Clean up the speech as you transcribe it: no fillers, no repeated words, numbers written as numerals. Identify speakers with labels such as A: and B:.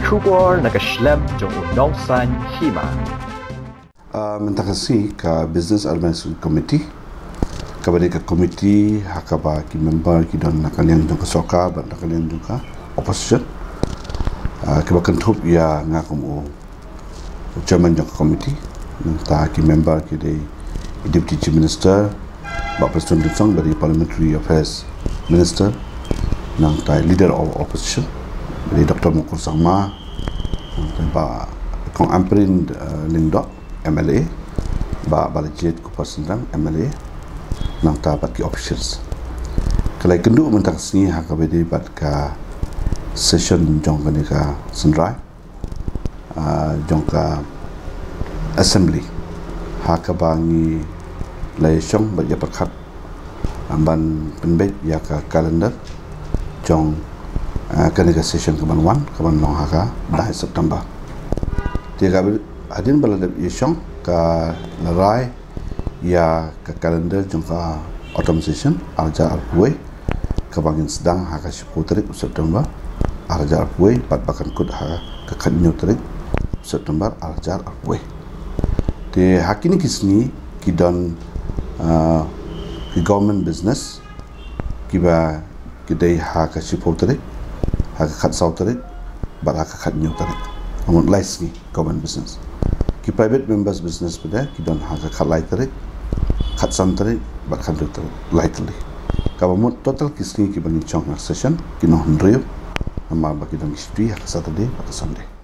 A: Kubor nakaslem jong unongsan hima.
B: Terima kasih ke Business Administration Committee, kepada ke komiti, hakaba ki member ki don nakalian jong kesoka, ban nakalian juga opposition. Kebakan tup ya ngakum chairman jong komiti, nanta ki member ki de deputy chief minister, Bapak Presiden Song dari Parliamentary Affairs Minister, nanta leader of opposition, dari Dr. Mukur Sama, Pak Kong Amprin Lindok MLA, Pak Balajit Kupar Sendang MLA, nang tapat ki officials. Kalai kendu mentang sini hakabedi bat ka session jong ka senrai, jong ka assembly hakabangi lai syong bat ya perkat amban penbet ya ka kalender jong ka session kaban long haka 10 September. Tiga adin balad yeshong ka larai ya ka kalender jungka autumn session arja arpwe kabangin sedang haka 10 tarik September arja arpwe pat bakan kud ha ka kanyo tarik September arja arpwe te hakini kisni kidon ki government business kiba kidai ha ka 10 tarik ha ka khat saw tarik bat ha ka kanyo tarik amun laisni government business ki private members business pada ki don ha ka khalai tarik khat sam tarik bat khan tarik lightly kabamut total kisni ki bani chong session ki no hnriu amma baki don history ha Saturday ha Sunday.